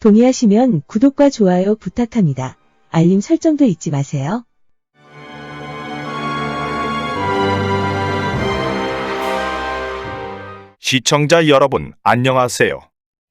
동의하시면 구독과 좋아요 부탁합니다. 알림 설정도 잊지 마세요. 시청자 여러분, 안녕하세요.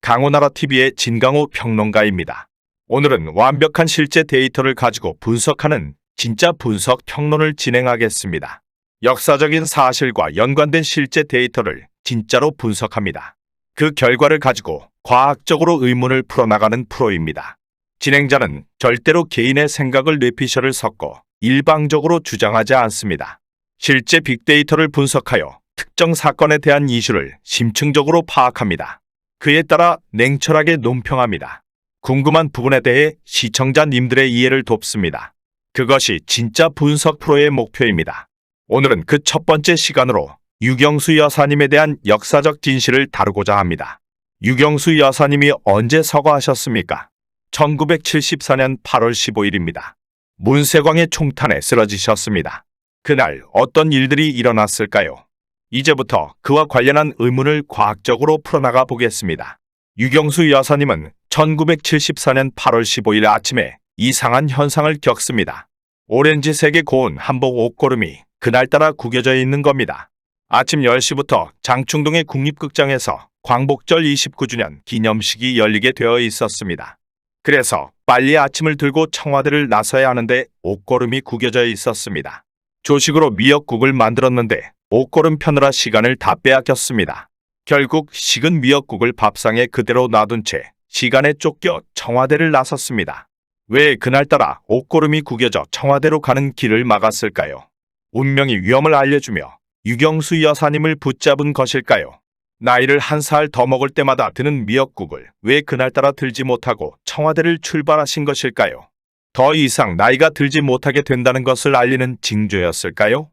강호나라TV의 진강호 평론가입니다. 오늘은 완벽한 실제 데이터를 가지고 분석하는 진짜 분석 평론을 진행하겠습니다. 역사적인 사실과 연관된 실제 데이터를 진짜로 분석합니다. 그 결과를 가지고 과학적으로 의문을 풀어나가는 프로입니다. 진행자는 절대로 개인의 생각을 뇌피셜을 섞어 일방적으로 주장하지 않습니다. 실제 빅데이터를 분석하여 특정 사건에 대한 이슈를 심층적으로 파악합니다. 그에 따라 냉철하게 논평합니다. 궁금한 부분에 대해 시청자님들의 이해를 돕습니다. 그것이 진짜 분석 프로의 목표입니다. 오늘은 그 첫 번째 시간으로 유경수 여사님에 대한 역사적 진실을 다루고자 합니다. 유경수 여사님이 언제 서거하셨습니까? 1974년 8월 15일입니다. 문세광의 총탄에 쓰러지셨습니다. 그날 어떤 일들이 일어났을까요? 이제부터 그와 관련한 의문을 과학적으로 풀어나가 보겠습니다. 유경수 여사님은 1974년 8월 15일 아침에 이상한 현상을 겪습니다. 오렌지색의 고운 한복 옷고름이 그날따라 구겨져 있는 겁니다. 아침 10시부터 장충동의 국립극장에서 광복절 29주년 기념식이 열리게 되어 있었습니다. 그래서 빨리 아침을 들고 청와대를 나서야 하는데 옷고름이 구겨져 있었습니다. 조식으로 미역국을 만들었는데 옷고름 펴느라 시간을 다 빼앗겼습니다. 결국 식은 미역국을 밥상에 그대로 놔둔 채 시간에 쫓겨 청와대를 나섰습니다. 왜 그날따라 옷고름이 구겨져 청와대로 가는 길을 막았을까요? 운명의 위험을 알려주며 유경수 여사님을 붙잡은 것일까요? 나이를 한 살 더 먹을 때마다 드는 미역국을 왜 그날따라 들지 못하고 청와대를 출발하신 것일까요? 더 이상 나이가 들지 못하게 된다는 것을 알리는 징조였을까요?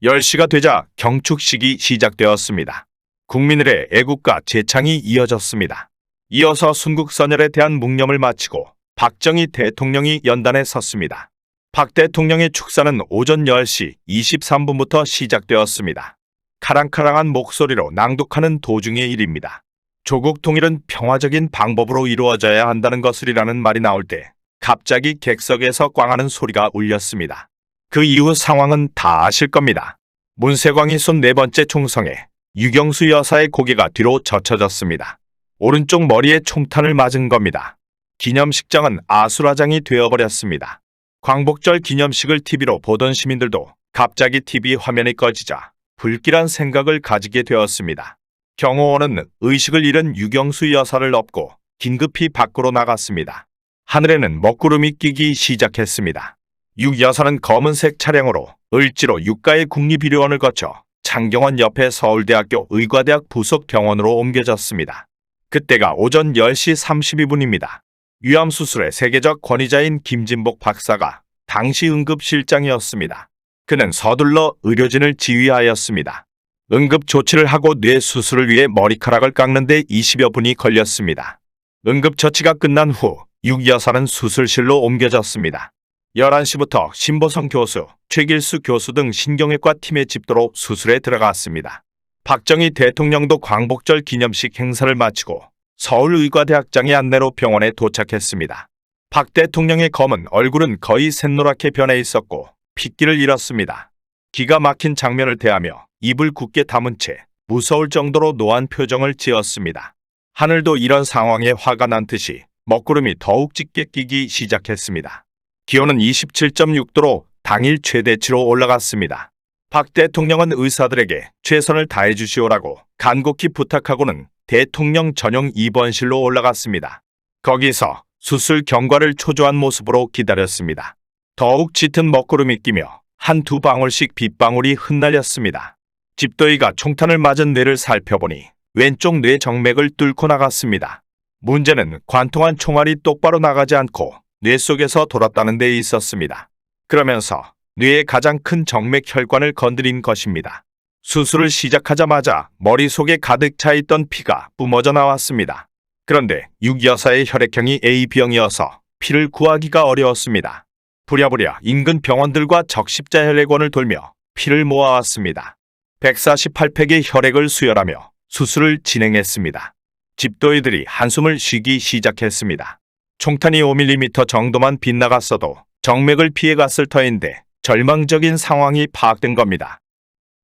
10시가 되자 경축식이 시작되었습니다. 국민들의 애국가 제창이 이어졌습니다. 이어서 순국선열에 대한 묵념을 마치고 박정희 대통령이 연단에 섰습니다. 박 대통령의 축사는 오전 10시 23분부터 시작되었습니다. 카랑카랑한 목소리로 낭독하는 도중의 일입니다. 조국 통일은 평화적인 방법으로 이루어져야 한다는 것을이라는 말이 나올 때 갑자기 객석에서 꽝하는 소리가 울렸습니다. 그 이후 상황은 다 아실 겁니다. 문세광이 쏜 네 번째 총성에 유경수 여사의 고개가 뒤로 젖혀졌습니다. 오른쪽 머리에 총탄을 맞은 겁니다. 기념식장은 아수라장이 되어버렸습니다. 광복절 기념식을 TV로 보던 시민들도 갑자기 TV 화면이 꺼지자 불길한 생각을 가지게 되었습니다. 경호원은 의식을 잃은 유경수 여사를 업고 긴급히 밖으로 나갔습니다. 하늘에는 먹구름이 끼기 시작했습니다. 유 여사는 검은색 차량으로 을지로 유가의 국립의료원을 거쳐 창경원 옆에 서울대학교 의과대학 부속 병원으로 옮겨졌습니다. 그때가 오전 10시 32분입니다. 위암수술의 세계적 권위자인 김진복 박사가 당시 응급실장이었습니다. 그는 서둘러 의료진을 지휘하였습니다. 응급조치를 하고 뇌수술을 위해 머리카락을 깎는 데 20여 분이 걸렸습니다. 응급처치가 끝난 후 유 여사는 수술실로 옮겨졌습니다. 11시부터 신보성 교수, 최길수 교수 등 신경외과 팀의 집도로 수술에 들어갔습니다. 박정희 대통령도 광복절 기념식 행사를 마치고 서울의과대학장의 안내로 병원에 도착했습니다. 박 대통령의 검은 얼굴은 거의 샛노랗게 변해 있었고 핏기를 잃었습니다. 기가 막힌 장면을 대하며 입을 굳게 다문 채 무서울 정도로 노한 표정을 지었습니다. 하늘도 이런 상황에 화가 난 듯이 먹구름이 더욱 짙게 끼기 시작했습니다. 기온은 27.6도로 당일 최대치로 올라갔습니다. 박 대통령은 의사들에게 최선을 다해 주시오라고 간곡히 부탁하고는 대통령 전용 입원실로 올라갔습니다. 거기서 수술 경과를 초조한 모습으로 기다렸습니다. 더욱 짙은 먹구름이 끼며 한두 방울씩 빗방울이 흩날렸습니다. 집도의가 총탄을 맞은 뇌를 살펴보니 왼쪽 뇌 정맥을 뚫고 나갔습니다. 문제는 관통한 총알이 똑바로 나가지 않고 뇌 속에서 돌았다는 데 있었습니다. 그러면서 뇌의 가장 큰 정맥 혈관을 건드린 것입니다. 수술을 시작하자마자 머릿속에 가득 차 있던 피가 뿜어져 나왔습니다. 그런데 유 여사의 혈액형이 AB형이어서 피를 구하기가 어려웠습니다. 부랴부랴 인근 병원들과 적십자 혈액원을 돌며 피를 모아왔습니다. 148팩의 혈액을 수혈하며 수술을 진행했습니다. 집도이들이 한숨을 쉬기 시작했습니다. 총탄이 5mm 정도만 빗나갔어도 정맥을 피해갔을 터인데 절망적인 상황이 파악된 겁니다.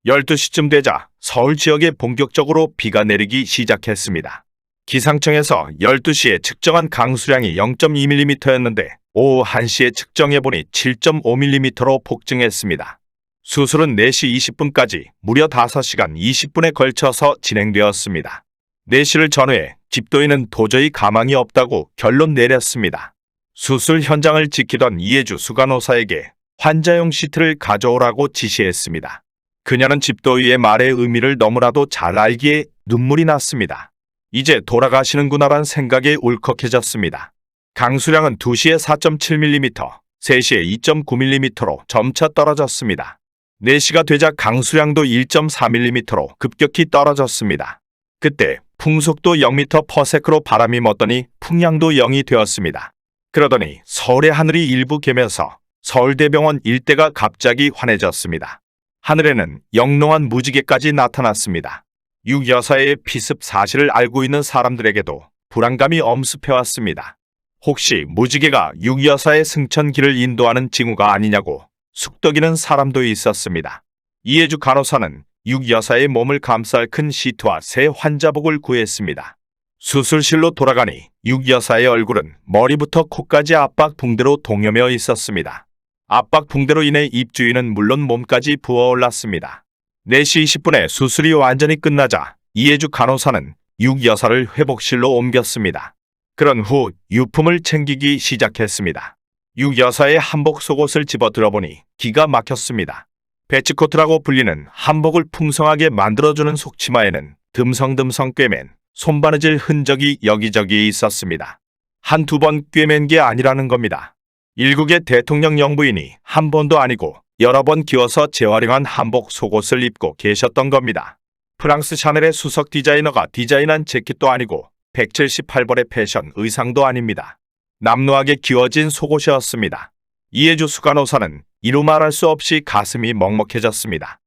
12시쯤 되자 서울 지역에 본격적으로 비가 내리기 시작했습니다. 기상청에서 12시에 측정한 강수량이 0.2mm였는데 오후 1시에 측정해보니 7.5mm로 폭증했습니다. 수술은 4시 20분까지 무려 5시간 20분에 걸쳐서 진행되었습니다. 4시를 전후해 집도인은 도저히 가망이 없다고 결론 내렸습니다. 수술 현장을 지키던 이해주 수간호사에게 환자용 시트를 가져오라고 지시했습니다. 그녀는 집도의의 말의 의미를 너무나도 잘 알기에 눈물이 났습니다. 이제 돌아가시는구나란 생각에 울컥해졌습니다. 강수량은 2시에 4.7mm, 3시에 2.9mm로 점차 떨어졌습니다. 4시가 되자 강수량도 1.4mm로 급격히 떨어졌습니다. 그때 풍속도 0m/s로 바람이 멎더니 풍량도 0이 되었습니다. 그러더니 서울의 하늘이 일부 개면서 서울대병원 일대가 갑자기 환해졌습니다. 하늘에는 영롱한 무지개까지 나타났습니다. 육 여사의 피습 사실을 알고 있는 사람들에게도 불안감이 엄습해왔습니다. 혹시 무지개가 육 여사의 승천길을 인도하는 징후가 아니냐고 숙덕이는 사람도 있었습니다. 이해주 간호사는 육 여사의 몸을 감쌀 큰 시트와 새 환자복을 구했습니다. 수술실로 돌아가니 육 여사의 얼굴은 머리부터 코까지 압박 붕대로 동여매어 있었습니다. 압박 붕대로 인해 입주위는 물론 몸까지 부어올랐습니다. 4시 20분에 수술이 완전히 끝나자 이해주 간호사는 육 여사를 회복실로 옮겼습니다. 그런 후 유품을 챙기기 시작했습니다. 육 여사의 한복 속옷을 집어 들어보니 기가 막혔습니다. 배치코트라고 불리는 한복을 풍성하게 만들어주는 속치마에는 듬성듬성 꿰맨 손바느질 흔적이 여기저기 있었습니다. 한두 번 꿰맨 게 아니라는 겁니다. 일국의 대통령 영부인이 한 번도 아니고 여러 번 기워서 재활용한 한복 속옷을 입고 계셨던 겁니다. 프랑스 샤넬의 수석 디자이너가 디자인한 재킷도 아니고 178벌의 패션 의상도 아닙니다. 남루하게 기워진 속옷이었습니다. 이해주 수간호사는 이루 말할 수 없이 가슴이 먹먹해졌습니다.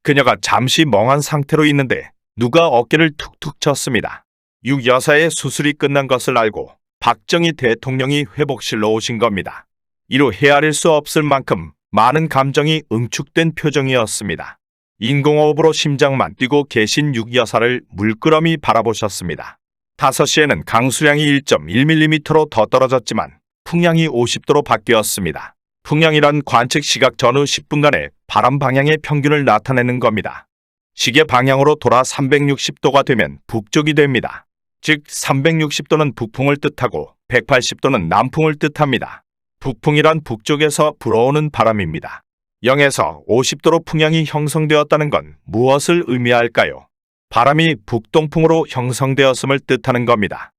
그녀가 잠시 멍한 상태로 있는데 누가 어깨를 툭툭 쳤습니다. 육 여사의 수술이 끝난 것을 알고 박정희 대통령이 회복실로 오신 겁니다. 이루 헤아릴 수 없을 만큼 많은 감정이 응축된 표정이었습니다. 인공호흡으로 심장만 뛰고 계신 육 여사를 물끄러미 바라보셨습니다. 5시에는 강수량이 1.1mm로 더 떨어졌지만 풍량이 50도로 바뀌었습니다. 풍량이란 관측 시각 전후 10분간의 바람 방향의 평균을 나타내는 겁니다. 시계 방향으로 돌아 360도가 되면 북쪽이 됩니다. 즉 360도는 북풍을 뜻하고 180도는 남풍을 뜻합니다. 북풍이란 북쪽에서 불어오는 바람입니다. 0에서 50도로 풍향이 형성되었다는 건 무엇을 의미할까요? 바람이 북동풍으로 형성되었음을 뜻하는 겁니다.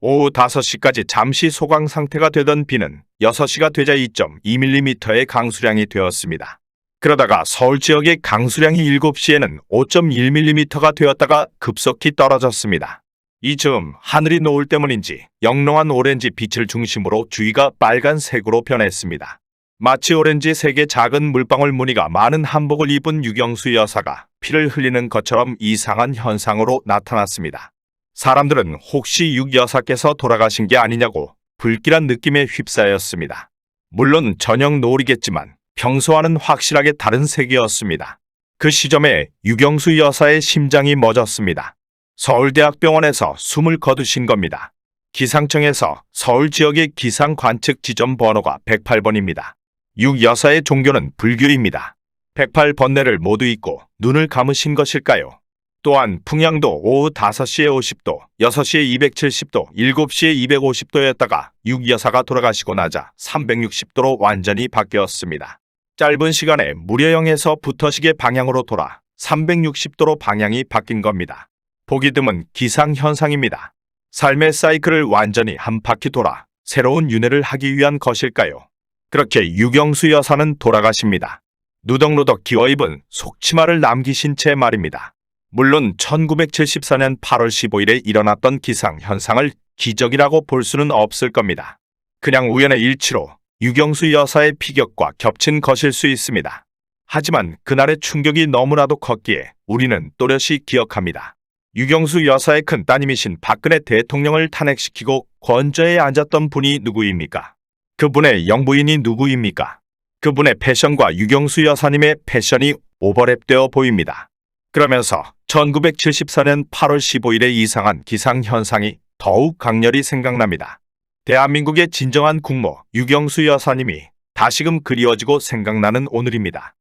오후 5시까지 잠시 소강 상태가 되던 비는 6시가 되자 2.2mm의 강수량이 되었습니다. 그러다가 서울 지역의 강수량이 7시에는 5.1mm가 되었다가 급속히 떨어졌습니다. 이 즈음 하늘이 노을 때문인지 영롱한 오렌지 빛을 중심으로 주위가 빨간색으로 변했습니다. 마치 오렌지색의 작은 물방울 무늬가 많은 한복을 입은 유경수 여사가 피를 흘리는 것처럼 이상한 현상으로 나타났습니다. 사람들은 혹시 육 여사께서 돌아가신 게 아니냐고 불길한 느낌에 휩싸였습니다. 물론 저녁 노을이겠지만 평소와는 확실하게 다른 색이었습니다. 그 시점에 유경수 여사의 심장이 멎었습니다. 서울대학병원에서 숨을 거두신 겁니다. 기상청에서 서울 지역의 기상 관측 지점 번호가 108번입니다. 육 여사의 종교는 불교입니다. 108번뇌를 모두 잊고 눈을 감으신 것일까요? 또한 풍량도 오후 5시에 50도, 6시에 270도, 7시에 250도였다가 육 여사가 돌아가시고 나자 360도로 완전히 바뀌었습니다. 짧은 시간에 무려 0에서 부터식의 방향으로 돌아 360도로 방향이 바뀐 겁니다. 보기 드문 기상현상입니다. 삶의 사이클을 완전히 한 바퀴 돌아 새로운 윤회를 하기 위한 것일까요? 그렇게 유경수 여사는 돌아가십니다. 누덕누덕 기어입은 속치마를 남기신 채 말입니다. 물론 1974년 8월 15일에 일어났던 기상현상을 기적이라고 볼 수는 없을 겁니다. 그냥 우연의 일치로 유경수 여사의 피격과 겹친 것일 수 있습니다. 하지만 그날의 충격이 너무나도 컸기에 우리는 또렷이 기억합니다. 유경수 여사의 큰 따님이신 박근혜 대통령을 탄핵시키고 권좌에 앉았던 분이 누구입니까? 그분의 영부인이 누구입니까? 그분의 패션과 유경수 여사님의 패션이 오버랩되어 보입니다. 그러면서 1974년 8월 15일에 이상한 기상현상이 더욱 강렬히 생각납니다. 대한민국의 진정한 국모 유경수 여사님이 다시금 그리워지고 생각나는 오늘입니다.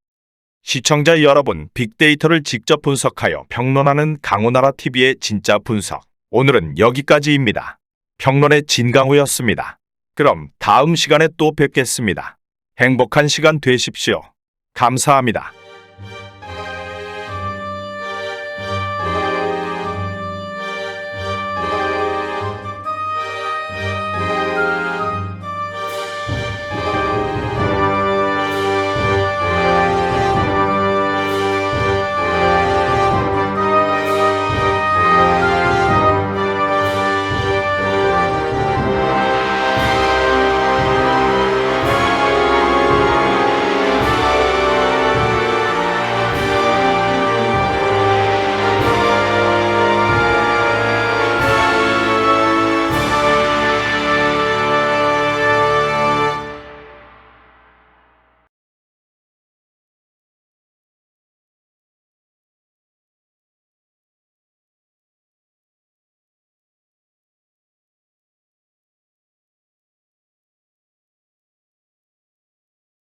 시청자 여러분, 빅데이터를 직접 분석하여 평론하는 강호나라TV의 진짜 분석. 오늘은 여기까지입니다. 평론의 진강호였습니다. 그럼 다음 시간에 또 뵙겠습니다. 행복한 시간 되십시오. 감사합니다.